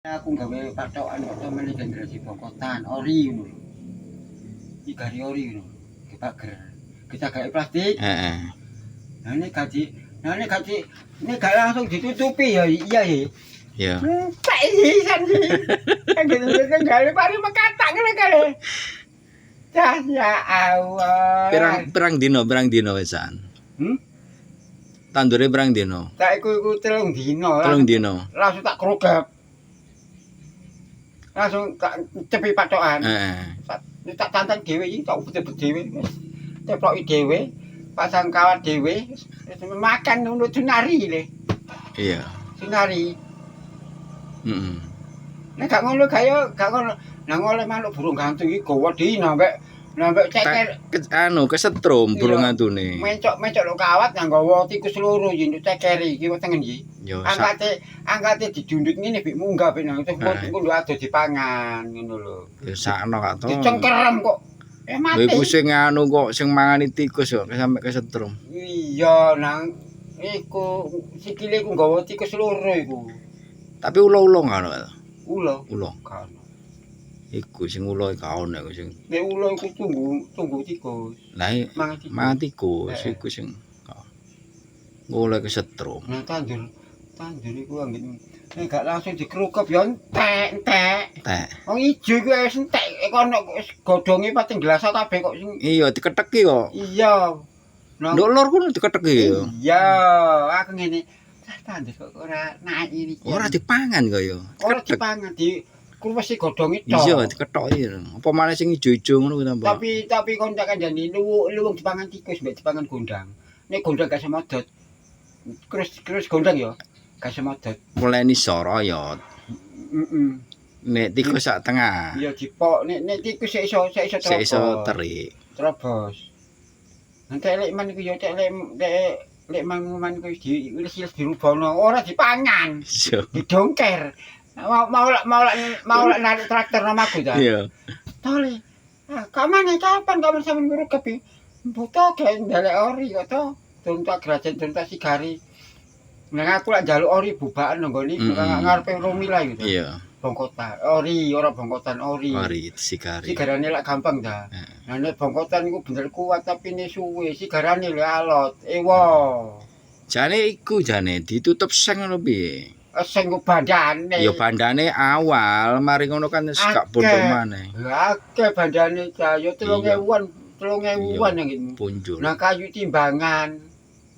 Aku gawe patokan kok temen generasi bongkotan ori ngono lho. Iki gari ori ngono. Ki pager. Kita gawe plastik. Heeh. Nek gak langsung ditutupi ya iya ya. Ya. Tak isan sih. Kan gale pari mekatak ngene kale. Cah ya Allah. Pirang dino wesan. Hmm? Tandure pirang dino? Tak iku 3 dino. 3 dino. Langsung tak krogap. Langsung tak cepi patokan. Heeh. Tak tantang dhewe iki tak ubet-ubet dhewe. Ceploki dhewe, pasang kawat dhewe, makan ngono sunari le. Iya. Sunari. Heeh. Nek gak ngono gak ngono. Nang oleh manuk burung gantung iki gawa dina mbek ceker Kesetrum burung antune. mencok lo kawat nang gawa tikus loro iki ceker iki tengen iki. Yo. Angkate didundut ngene bik munggah bik nang engko lho ado dipangan ngono lho. Ya sakno kak to. Dicengkerem kok. Mati. Lha iku sing anu kok sing mangani tikus kok sampe kesetrum. Iya nang iku sikile ku nggawa tikus loro iku. Tapi ulo-ulo ngono. Ulo. Kan. Iku sing ulo gak ono iku sing. Nek ulo iku tunggu tikus. Lah mangan tikus iku sing ulo kesetrum. Nah tandur iku anggene nek gak langsung dikrukep ya entek. Wong ijo iku wis entek kono godhonge pating gelas kabeh kok sing. Iya diketeki kok. Iya. Nduk lor kuwi diketeki ya. Iya, aku ngene. Tandur kok ora naik iki. Ora dipangan kok ya. Ora dipangan di kurwesi godhonge tok. Iya diketoki. Apa maneh sing ijo-ijo ngono kuwi tambah. Tapi kon tak kandhani luwung dipangan tikus mbek dipangan gondang. Nek gondang gak semodot. Terus gondang ya gak semodot. Muleni soro ya. Heeh. Nek tikus sak tengah. Iya dipok nek tikus sik iso terobos. Sik iso terik. Terobos. Nanti lek man iku ya cek lek man iku wis dirubono ora dipangan. Didongker. Mau narik traktor namaku ta. Iya. Tole. Kapan kapan sampean ngurukep iki? Buta gek ndelek ori kok to. Tuntak grajen tuntak sigari. Nang aku lak njaluk ori bubakan nang ngene ngarepe Romila iku. Iya. Bongkotan. Ori ora bongkotan ori. Ori sigari. Sigarane lak gampang ta. Nah nek bongkotan iku bener kuat tapi ne suwe sigarane lho alot. Ewo. Jane iku ditutup seng ngono piye? Sing bandane. Ya bandane awal, mari ngono kan wis gak bondo maneh. Lah akeh bandane cah ya 3000-an, 3000-an nang punjul. Nah kayu timbangan.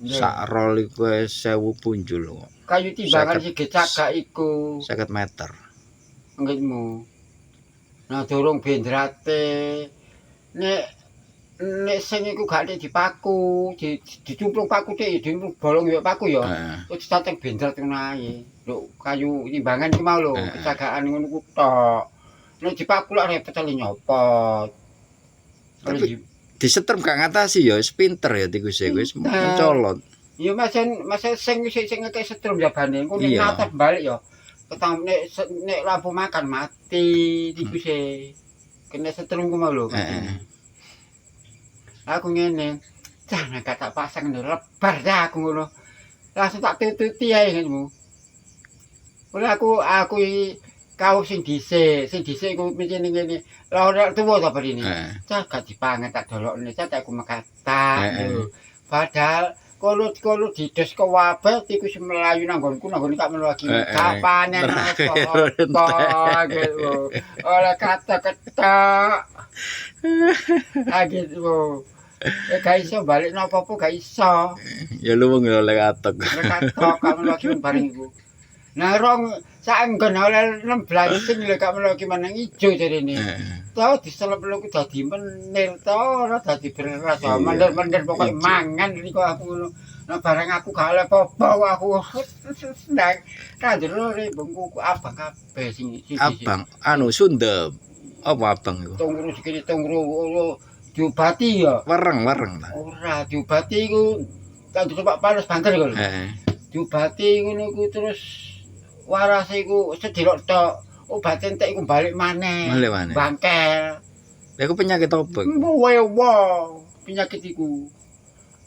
Sak rol iku 1000 punjul kok. Kayu timbangan sing cagak iku 50 meter. Ngitmu. Nah durung bendrate. Nek sing iku gak dipaku, dicumplung paku tek, dicumplung bolong ya paku ya. Terus cacing bendrat ngono ae. Lho kayu timbangan iki mau lho, kecagakan ngono ku tok. Nek dipaku lak repot ali nyopot. Tapi disetrum gak ngatasi ya, wis pinter ya tikus e wis mencolot. Ya masa sing ngekek setrum jabane, engko nek natap balik ya. Ketang nek lampu makan mati tikus e. Kena setrum ku mau lho. Aku ngene. Jangan gak tak pasang lebar dah aku ngono. Langsung tak tututi ae ngono. Ora aku kau sing dhisik iku mesti ngene. Lah ora tuwa ta barine. Cah gak dipangan tak dolokne, cah aku mekata. Padahal kalau dides ke wabah tikus melayu nang nggonku tak melu lagi. Kapane nang gitu. Ora kata ketok. Gitu. Gak iso balik napa-apa gak iso. Ya luwung ya oleh katok. Katok kamu lagi bareng iku. Nah rong saenggon oleh 16 sing lho gak lagi meneng ijo jarene. Tau diselep lho dadi menir to ora dadi beras. Menir pokoke mangan niku aku ngono. Nah bareng aku gak oleh apa aku. Nang kandelo bengku abang kabeh sing abang anu sundep. Apa abang iku? Tungru sikile tungru diobati ya. Wereng ta. Ora diobati iku tak coba panas banter kok. Diobati ngono iku terus waras iku sedelok tok. Obat entek iku balik maneh. Bangkel. Lha iku penyakit apa? Penyakit iku.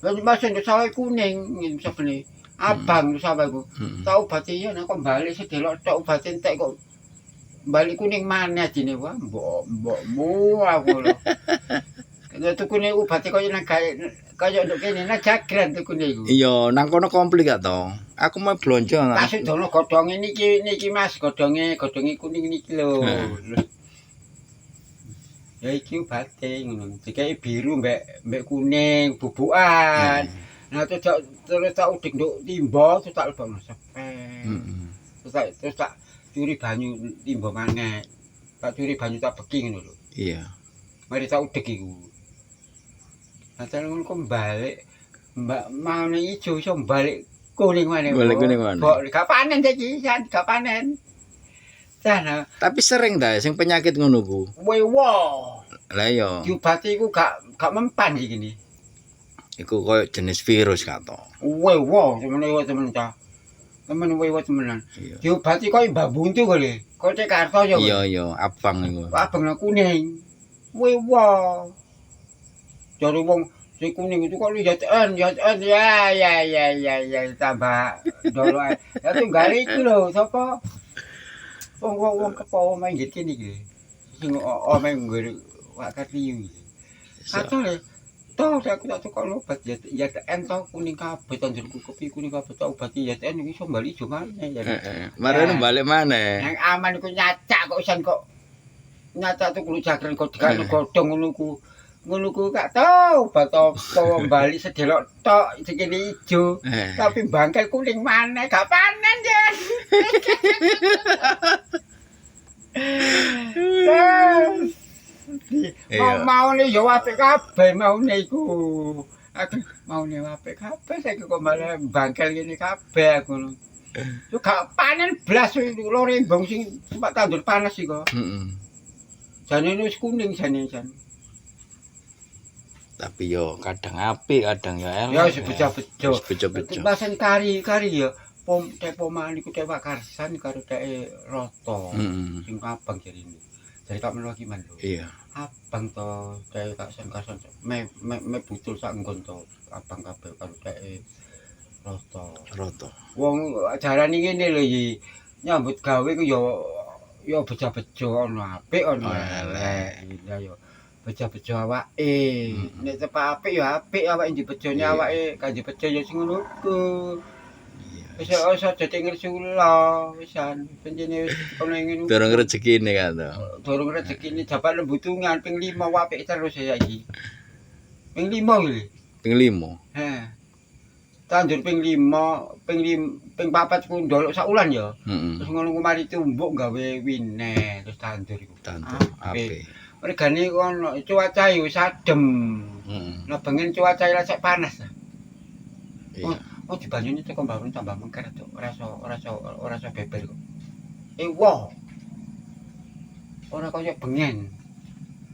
Lah masih sawah kuning sabene. Abang sawah iku. Tak obati ya nek kok balik sedelok tok obat entek kok balik kuning maneh jine wah mbokmu aku lho. Kaya tukune obat kaya nang kaya nduk kene nang Jagran tukune iku. Iya, nang kono komplit gak to? Aku mau blonjo. Tak sudono godhonge niki Mas, godhonge kuning niki lho. Ya iki obate ngono. Dikai biru mbek kuning bubukan. Nah terus tak udik nduk timba terus tak lebokno sepet. Terus tak curi banyu timba maneh. Tak curi banyu tak beki ngono lho. Iya. Mari tak udik iku. Nah terus kok balik Mbak mau ijo iso balik kuning maneh. Balik kuning maneh. Kok gak panen iki, gak panen. Sana. Tapi sering ta sing penyakit ngono ku. Wewo. Lah iya. Diobati iku gak mempan iki gini. Iku koyo jenis virus kato. Wewo, temen ta. Temen wewo temenan. Diobati koyo mbabuntu kali. Koyo Karto ya. Iya, abang iku. Abang kuning. Wewo. Jare wong sing kuning itu kok ya tambah dolo ae. Ya tunggale iku lho, sapa? Wong kepo main gitu iki. Sing omeng ngger wak Kartiyu iki. Katole toh aku tak tukokno obat ya ento kuning kabeh tanjurku kopi kuning kabeh tak obati ya iki iso bali ijo maneh ya. Marane balik maneh. Yang aman iku nyacak kok isan kok nyacak tuh kulo Jagran kok dikane godhong ngono ku gak tau obat apa bali sedelok tok sikile ijo tapi bangkel kuning maneh gak panen ya. Maune yo apik kabeh maune iku. Aduh, maune apik kabeh saiki kok malah bangkel ngene kabeh aku. Yo gak panen blas lho rembang sing tempat tandur panas iku. Jane wis kuning jane. Tapi yo kadang apik, kadang ya elek. Ya wis bejo-bejo. Bejo-bejo. Basen kari ya pomahan iku tewak karsan karo teke rata. Sing abang jarine. Jare kok melu iki man lho. Iya. Abang to teke karsan me butul sak nggon to abang kabeh karo teke rata. Wong jarane ngene lho iki. Nyambut gawe ku ya bejo-bejo ana apik ana elek. Ya yo bejo-bejo awake. Nek tepak apik ya apik awake dibejone awake kanthi bejo ya sing ngono ku. Wis aja dadi ngersula wisan pencene wis ana ngene. Durung rezekine kan to. Durung rezekine jabat lembutungan ping 5 apik terus ya iki. Ping 5 iki. Ping 5. Heh. Tandur ping 5, ping 4 ku ndolok sak wulan ya. Terus ngono ku mari tumbuk gawe wine terus tandur iku. Tandur apik. Regane ono cuaca yo adem. Nah bengen cuaca lek panas. Iya. Oh dibanyune teko mbarun tambah mengker to. Ora beber kok. Wah. Ora kaya bengen.